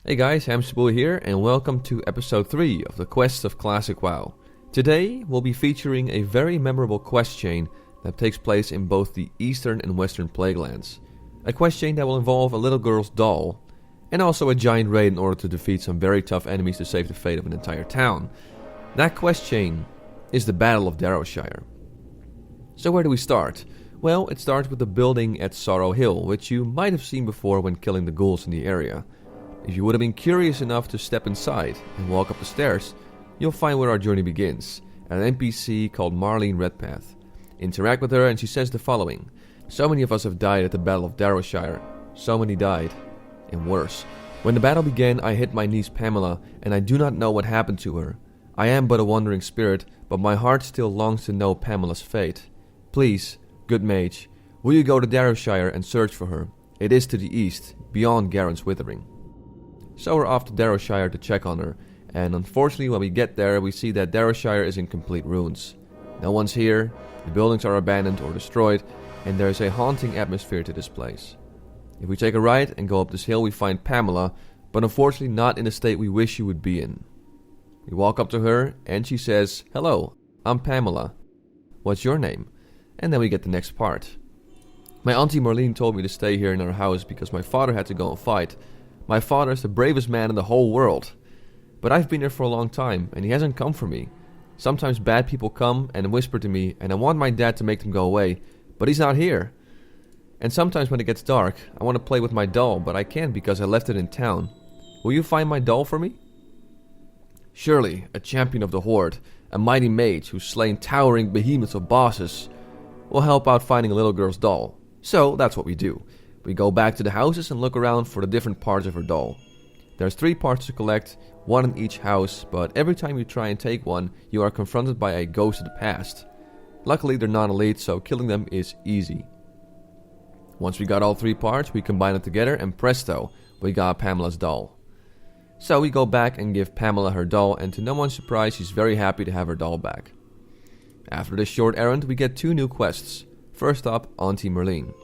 Hey guys, Hamsterwheel here, and welcome to episode 3 of the Quest of Classic WoW. Today, we'll be featuring a very memorable quest chain that takes place in both the Eastern and Western Plaguelands. A quest chain that will involve a little girl's doll, and also a giant raid in order to defeat some very tough enemies to save the fate of an entire town. That quest chain is the Battle of Darrowshire. So where do we start? Well, it starts with the building at Sorrow Hill, which you might have seen before when killing the ghouls in the area. If you would have been curious enough to step inside and walk up the stairs, you'll find where our journey begins, at an NPC called Marlene Redpath. Interact with her and she says the following: "So many of us have died at the Battle of Darrowshire. So many died. And worse. When the battle began, I hit my niece Pamela, and I do not know what happened to her. I am but a wandering spirit, but my heart still longs to know Pamela's fate. Please, good mage, will you go to Darrowshire and search for her? It is to the east, beyond Garen's Withering." So we're off to Darrowshire to check on her, and unfortunately when we get there we see that Darrowshire is in complete ruins. No one's here, the buildings are abandoned or destroyed, and there is a haunting atmosphere to this place. If we take a right and go up this hill we find Pamela, but unfortunately not in the state we wish she would be in. We walk up to her and she says, "Hello, I'm Pamela. What's your name?" And then we get the next part. "My Auntie Marlene told me to stay here in our house because my father had to go and fight. My father is the bravest man in the whole world. But I've been here for a long time, and he hasn't come for me. Sometimes bad people come and whisper to me, and I want my dad to make them go away, but he's not here. And sometimes when it gets dark, I want to play with my doll, but I can't because I left it in town. Will you find my doll for me?" Surely, a champion of the Horde, a mighty mage who's slain towering behemoths of bosses, will help out finding a little girl's doll. So that's what we do. We go back to the houses and look around for the different parts of her doll. There's 3 parts to collect, 1 in each house, but every time you try and take one, you are confronted by a ghost of the past. Luckily they're non-elite, so killing them is easy. Once we got all 3 parts, we combine them together and presto, we got Pamela's doll. So we go back and give Pamela her doll, and to no one's surprise, she's very happy to have her doll back. After this short errand, we get 2 new quests. First up, Auntie Marlene.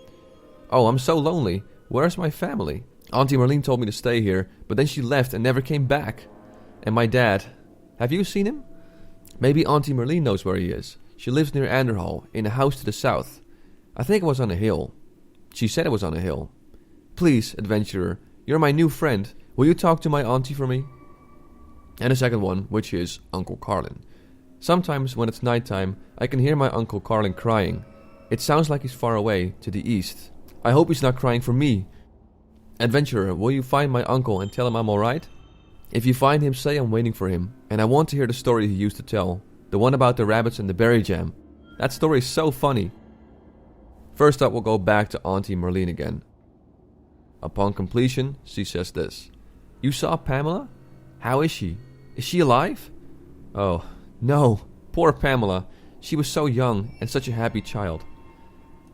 "Oh, I'm so lonely. Where's my family? Auntie Marlene told me to stay here, but then she left and never came back. And my dad. Have you seen him? Maybe Auntie Marlene knows where he is. She lives near Anderhall, in a house to the south. I think it was on a hill. She said it was on a hill. Please, adventurer, you're my new friend. Will you talk to my auntie for me?" And the second one, which is Uncle Carlin. "Sometimes when it's nighttime, I can hear my Uncle Carlin crying. It sounds like he's far away, to the east. I hope he's not crying for me. Adventurer, will you find my uncle and tell him I'm alright? If you find him, say I'm waiting for him, and I want to hear the story he used to tell. The one about the rabbits and the berry jam. That story is so funny." First up, we'll go back to Auntie Marlene again. Upon completion, she says this: "You saw Pamela? How is she? Is she alive?" "Oh, no. Poor Pamela. She was so young and such a happy child.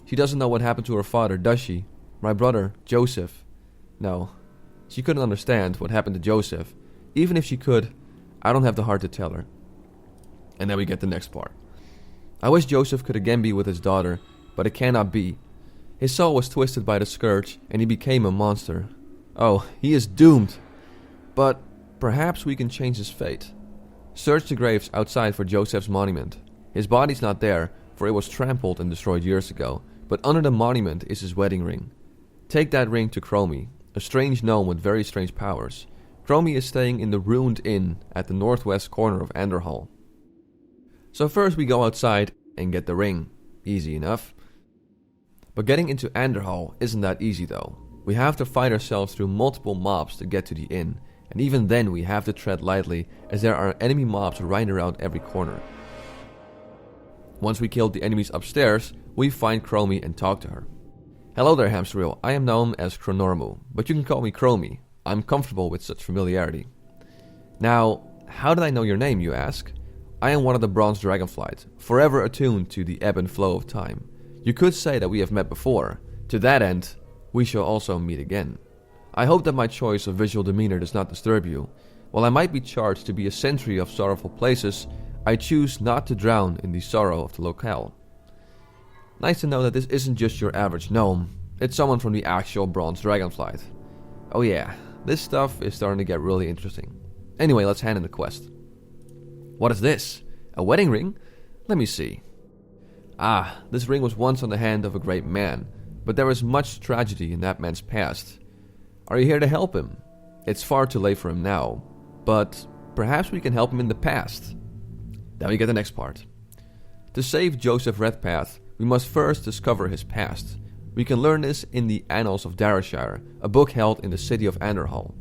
She doesn't know what happened to her father, does she? My brother, Joseph. No, she couldn't understand what happened to Joseph. Even if she could, I don't have the heart to tell her." And then we get the next part. "I wish Joseph could again be with his daughter, but it cannot be. His soul was twisted by the scourge, and he became a monster. Oh, he is doomed. But perhaps we can change his fate. Search the graves outside for Joseph's monument. His body's not there, for it was trampled and destroyed years ago. But under the monument is his wedding ring. Take that ring to Chromie, a strange gnome with very strange powers. Chromie is staying in the ruined inn at the northwest corner of Anderhall." So first we go outside and get the ring. Easy enough. But getting into Anderhall isn't that easy though. We have to fight ourselves through multiple mobs to get to the inn, and even then we have to tread lightly as there are enemy mobs right around every corner. Once we killed the enemies upstairs, we find Chromie and talk to her. "Hello there, Hamsterwheel. I am known as Chronormu, but you can call me Chromie. I'm comfortable with such familiarity. Now, how did I know your name, you ask? I am one of the bronze dragonflies, forever attuned to the ebb and flow of time. You could say that we have met before. To that end, we shall also meet again. I hope that my choice of visual demeanor does not disturb you. While I might be charged to be a sentry of sorrowful places, I choose not to drown in the sorrow of the locale. Nice to know that this isn't just your average gnome, it's someone from the actual bronze dragonflight. Oh yeah, this stuff is starting to get really interesting. Anyway, let's hand in the quest. What is this? A wedding ring? Let me see. Ah, this ring was once on the hand of a great man, but there is much tragedy in that man's past. Are you here to help him? It's far too late for him now, but perhaps we can help him in the past. Then we get the next part. To save Joseph Redpath, we must first discover his past. We can learn this in the Annals of Darrowshire, a book held in the city of Anderhall.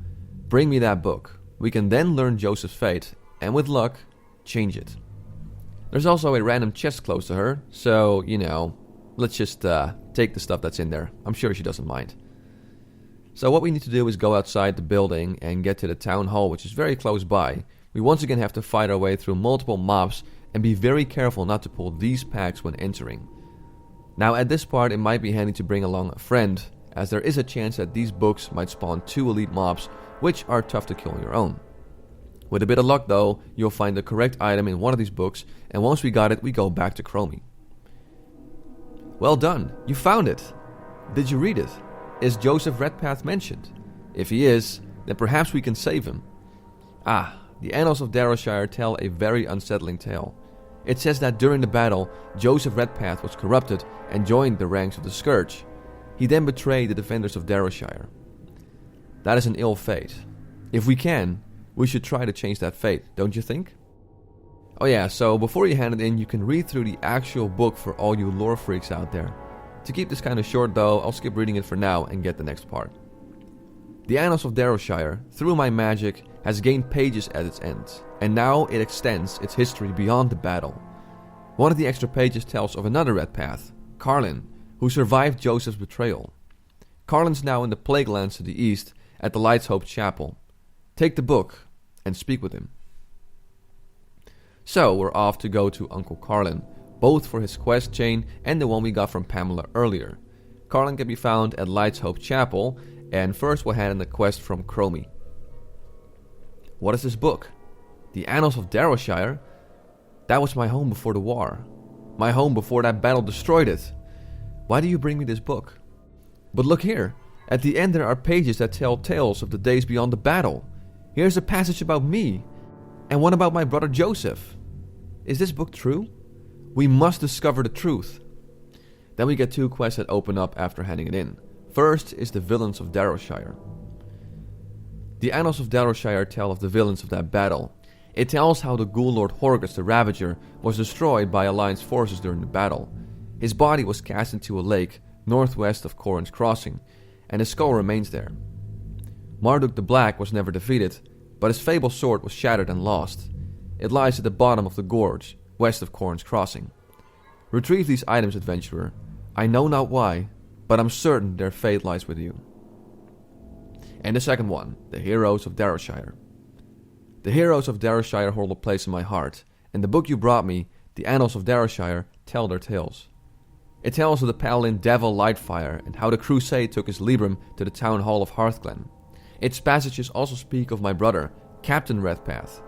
Bring me that book. We can then learn Joseph's fate, and with luck, change it. There's also a random chest close to her, so, let's just take the stuff that's in there. I'm sure she doesn't mind. So what we need to do is go outside the building and get to the town hall, which is very close by. We once again have to fight our way through multiple mobs and be very careful not to pull these packs when entering. Now at this part it might be handy to bring along a friend, as there is a chance that these books might spawn 2 elite mobs, which are tough to kill on your own. With a bit of luck though, you'll find the correct item in one of these books, and once we got it, we go back to Chromie. Well done, you found it! Did you read it? Is Joseph Redpath mentioned? If he is, then perhaps we can save him. Ah, the Annals of Darrowshire tell a very unsettling tale. It says that during the battle, Joseph Redpath was corrupted and joined the ranks of the Scourge. He then betrayed the defenders of Darrowshire. That is an ill fate. If we can, we should try to change that fate, don't you think? Oh yeah, so before you hand it in, you can read through the actual book for all you lore freaks out there. To keep this kind of short though, I'll skip reading it for now and get the next part. The Annals of Darrowshire, through my magic, has gained pages at its end, and now it extends its history beyond the battle. One of the extra pages tells of another Redpath, Carlin, who survived Joseph's betrayal. Carlin's now in the Plaguelands to the east, at the Light's Hope Chapel. Take the book, and speak with him. So, we're off to go to Uncle Carlin, both for his quest chain and the one we got from Pamela earlier. Carlin can be found at Light's Hope Chapel, and first we'll hand in the quest from Chromie. What is this book? The Annals of Darrowshire? That was my home before the war. My home before that battle destroyed it. Why do you bring me this book? But look here. At the end there are pages that tell tales of the days beyond the battle. Here's a passage about me. And one about my brother Joseph. Is this book true? We must discover the truth. Then we get 2 quests that open up after handing it in. First is the villains of Darrowshire. The Annals of Darrowshire tell of the villains of that battle. It tells how the ghoul lord Horgus the Ravager was destroyed by Alliance forces during the battle. His body was cast into a lake northwest of Corrin's Crossing, and his skull remains there. Marduk the Black was never defeated, but his fabled sword was shattered and lost. It lies at the bottom of the gorge, west of Corrin's Crossing. Retrieve these items, adventurer. I know not why, but I'm certain their fate lies with you. And the second one, the Heroes of Darrowshire. The Heroes of Darrowshire hold a place in my heart, and the book you brought me, the Annals of Darrowshire, tell their tales. It tells of the paladin Devil Lightfire and how the crusade took his Libram to the town hall of Hearthglen. Its passages also speak of my brother, Captain Redpath.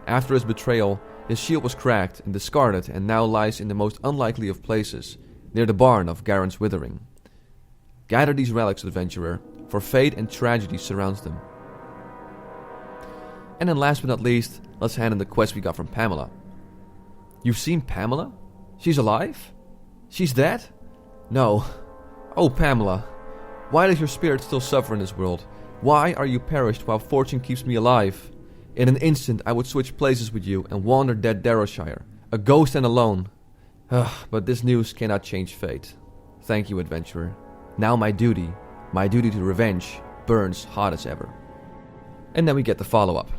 After his betrayal, his shield was cracked and discarded and now lies in the most unlikely of places, near the barn of Garen's Withering. Gather these relics, adventurer, for fate and tragedy surrounds them. And then last but not least, let's hand in the quest we got from Pamela. You've seen Pamela? She's alive? She's dead? No. Oh, Pamela, why does your spirit still suffer in this world? Why are you perished while fortune keeps me alive? In an instant I would switch places with you and wander dead Darrowshire, a ghost and alone. But this news cannot change fate. Thank you, adventurer. Now my duty to revenge, burns hot as ever. And then we get the follow-up.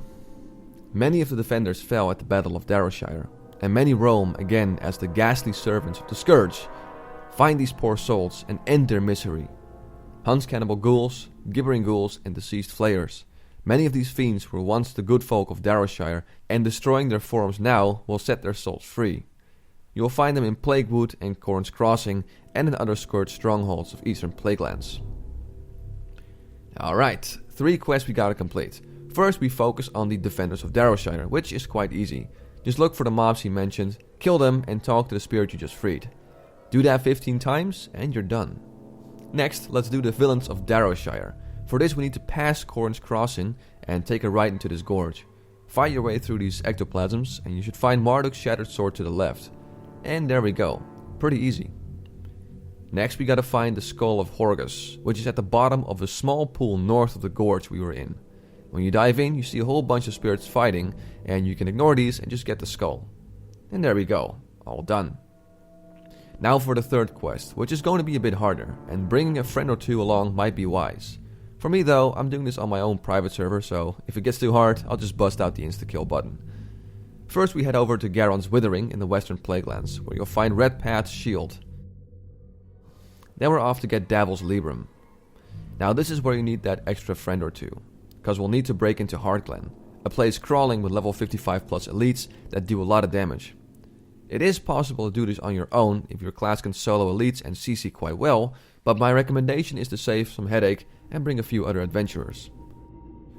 Many of the defenders fell at the Battle of Darrowshire, and many roam again as the ghastly servants of the Scourge. Find these poor souls and end their misery. Hunt cannibal ghouls, gibbering ghouls, and deceased flayers. Many of these fiends were once the good folk of Darrowshire, and destroying their forms now will set their souls free. You will find them in Plaguewood and Corrin's Crossing, and in other Scourge strongholds of Eastern Plaguelands. Alright, 3 quests we gotta complete. First we focus on the defenders of Darrowshire, which is quite easy. Just look for the mobs he mentioned, kill them, and talk to the spirit you just freed. Do that 15 times, and you're done. Next, let's do the villains of Darrowshire. For this we need to pass Corn's Crossing and take a right into this gorge. Fight your way through these ectoplasms and you should find Marduk's shattered sword to the left. And there we go. Pretty easy. Next we gotta find the Skull of Horus, which is at the bottom of a small pool north of the gorge we were in. When you dive in, you see a whole bunch of spirits fighting, and you can ignore these and just get the skull. And there we go. All done. Now for the third quest, which is going to be a bit harder, and bringing a friend or two along might be wise. For me though, I'm doing this on my own private server, so if it gets too hard, I'll just bust out the insta-kill button. First we head over to Garon's Withering in the Western Plaguelands, where you'll find Redpath's shield. Then we're off to get Davil's Librum. Now this is where you need that extra friend or two, because we'll need to break into Heartglen, a place crawling with level 55 plus elites that do a lot of damage. It is possible to do this on your own if your class can solo elites and CC quite well, but my recommendation is to save some headache and bring a few other adventurers.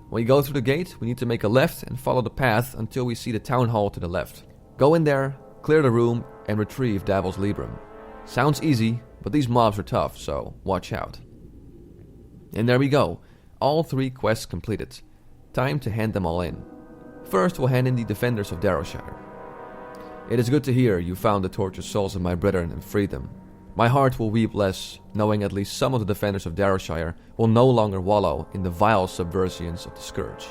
When you go through the gate, we need to make a left and follow the path until we see the town hall to the left. Go in there, clear the room, and retrieve Davil's Librum. Sounds easy, but these mobs are tough, so watch out. And there we go, all 3 quests completed. Time to hand them all in. First we'll hand in the Defenders of Darrowshire. It is good to hear you found the tortured souls of my brethren and freed them. My heart will weep less, knowing at least some of the Defenders of Darrowshire will no longer wallow in the vile subversience of the Scourge.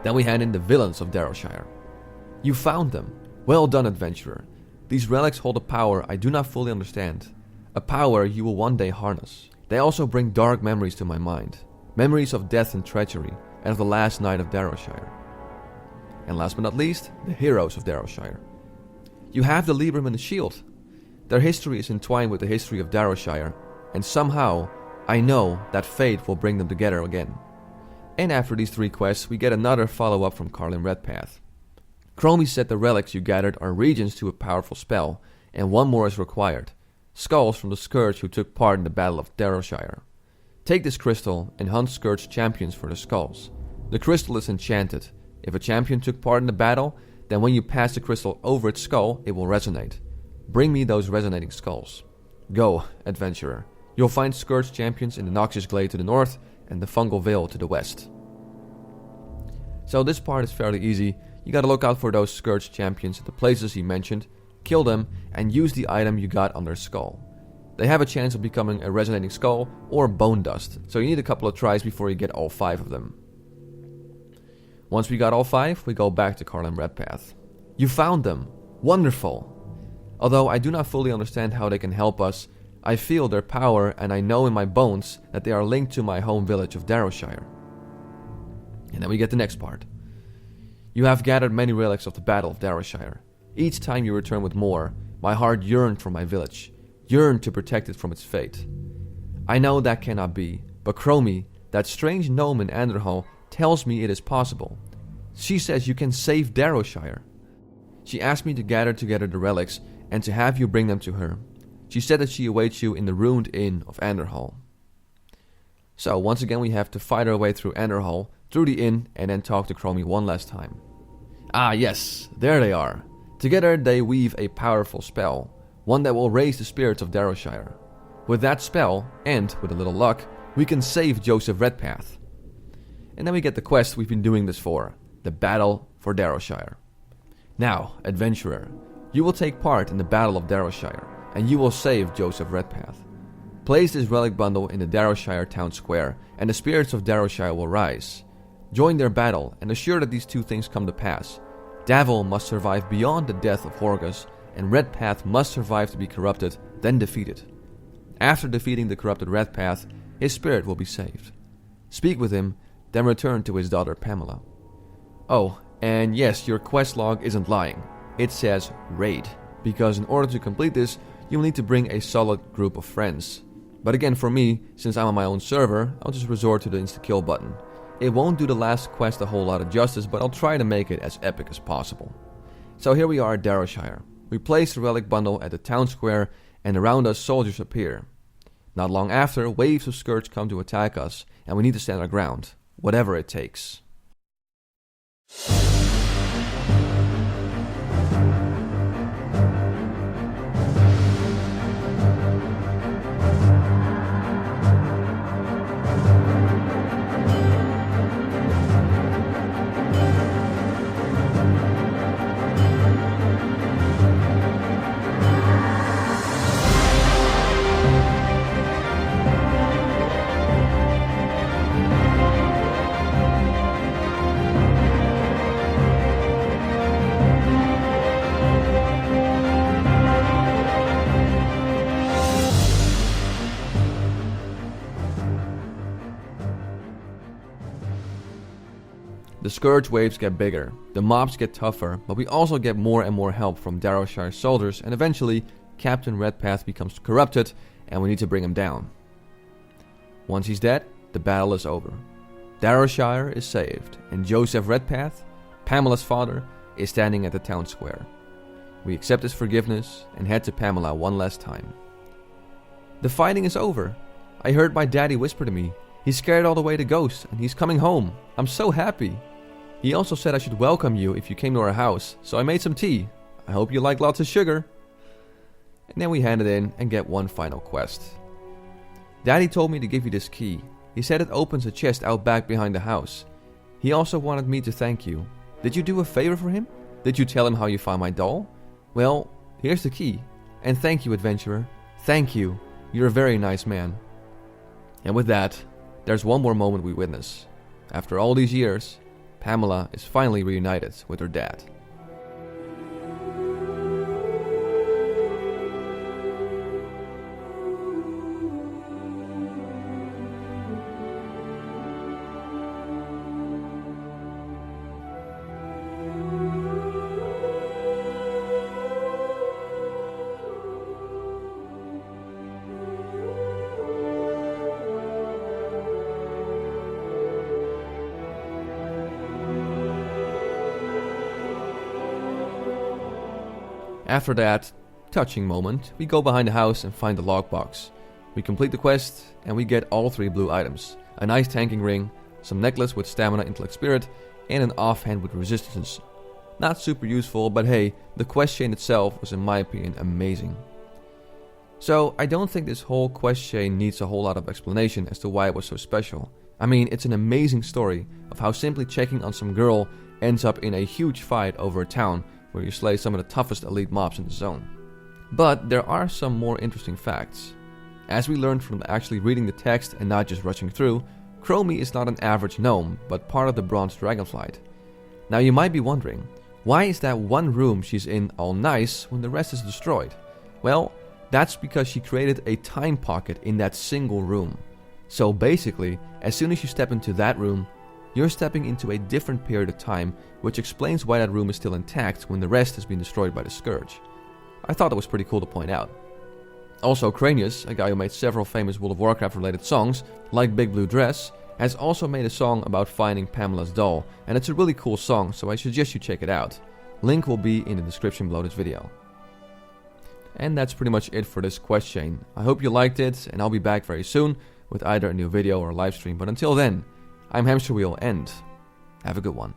Then we hand in the Villains of Darrowshire. You found them. Well done, adventurer. These relics hold a power I do not fully understand. A power you will one day harness. They also bring dark memories to my mind. Memories of death and treachery, and of the last night of Darrowshire. And last but not least, the heroes of Darrowshire. You have the Librum and the shield. Their history is entwined with the history of Darrowshire, and somehow, I know that fate will bring them together again. And after these 3 quests, we get another follow-up from Carlin Redpath. Chromie said the relics you gathered are regents to a powerful spell, and one more is required. Skulls from the Scourge who took part in the Battle of Darrowshire. Take this crystal and hunt Scourge champions for the skulls. The crystal is enchanted. If a champion took part in the battle, then when you pass the crystal over its skull, it will resonate. Bring me those resonating skulls. Go, adventurer. You'll find Scourge champions in the Noxious Glade to the north and the Fungal Vale to the west. So this part is fairly easy. You gotta look out for those Scourge champions at the places he mentioned, kill them, and use the item you got on their skull. They have a chance of becoming a resonating skull or bone dust, so you need a couple of tries before you get all 5 of them. Once we got all 5, we go back to Carlin Redpath. You found them! Wonderful! Although I do not fully understand how they can help us, I feel their power and I know in my bones that they are linked to my home village of Darrowshire. And then we get the next part. You have gathered many relics of the Battle of Darrowshire. Each time you return with more, my heart yearned for my village, yearned to protect it from its fate. I know that cannot be, but Chromie, that strange gnome in Anderhall, tells me it is possible. She says you can save Darrowshire. She asked me to gather together the relics and to have you bring them to her. She said that she awaits you in the ruined inn of Anderhall. So once again we have to fight our way through Anderhall, through the inn, and then talk to Chromie one last time. Ah yes, there they are. Together they weave a powerful spell, one that will raise the spirits of Darrowshire. With that spell, and with a little luck, we can save Joseph Redpath. And then we get the quest we've been doing this for, the Battle for Darrowshire. Now, adventurer, you will take part in the Battle of Darrowshire, and you will save Joseph Redpath. Place this relic bundle in the Darrowshire town square, and the spirits of Darrowshire will rise. Join their battle, and assure that these 2 things come to pass. Davil must survive beyond the death of Horgus, and Redpath must survive to be corrupted, then defeated. After defeating the corrupted Redpath, his spirit will be saved. Speak with him, then return to his daughter Pamela. Oh, and yes, your quest log isn't lying. It says raid, because in order to complete this, you'll need to bring a solid group of friends. But again, for me, since I'm on my own server, I'll just resort to the insta-kill button. It won't do the last quest a whole lot of justice, but I'll try to make it as epic as possible. So here we are at Darrowshire. We place the relic bundle at the town square, and around us soldiers appear. Not long after, waves of Scourge come to attack us, and we need to stand our ground, whatever it takes. The scourge waves get bigger, the mobs get tougher, but we also get more and more help from Darrowshire soldiers, and eventually Captain Redpath becomes corrupted and we need to bring him down. Once he's dead, the battle is over. Darrowshire is saved, and Joseph Redpath, Pamela's father, is standing at the town square. We accept his forgiveness and head to Pamela one last time. The fighting is over. I heard my daddy whisper to me. He's scared all the way to Ghost, and he's coming home. I'm so happy. He also said I should welcome you if you came to our house, so I made some tea. I hope you like lots of sugar. And then we hand it in and get one final quest. Daddy told me to give you this key. He said it opens a chest out back behind the house. He also wanted me to thank you. Did you do a favor for him? Did you tell him how you found my doll? Well, here's the key. And thank you, adventurer. Thank you. You're a very nice man. And with that, there's one more moment we witness. After all these years, Pamela is finally reunited with her dad. After that touching moment, we go behind the house and find the logbox. We complete the quest and we get all 3 blue items. A nice tanking ring, some necklace with stamina, intellect, spirit, and an offhand with resistance. Not super useful, but hey, the quest chain itself was in my opinion amazing. So I don't think this whole quest chain needs a whole lot of explanation as to why it was so special. I mean, it's an amazing story of how simply checking on some girl ends up in a huge fight over a town where you slay some of the toughest elite mobs in the zone. But there are some more interesting facts. As we learned from actually reading the text and not just rushing through, Chromie is not an average gnome, but part of the Bronze Dragonflight. Now you might be wondering, why is that one room she's in all nice when the rest is destroyed? Well, that's because she created a time pocket in that single room. So basically, as soon as you step into that room, you're stepping into a different period of time, which explains why that room is still intact when the rest has been destroyed by the Scourge. I thought that was pretty cool to point out. Also, Cranius, a guy who made several famous World of Warcraft related songs, like Big Blue Dress, has also made a song about finding Pamela's doll, and it's a really cool song, so I suggest you check it out. Link will be in the description below this video. And that's pretty much it for this quest chain. I hope you liked it, and I'll be back very soon with either a new video or a live stream, but until then, I'm Hamsterwheel, and have a good one.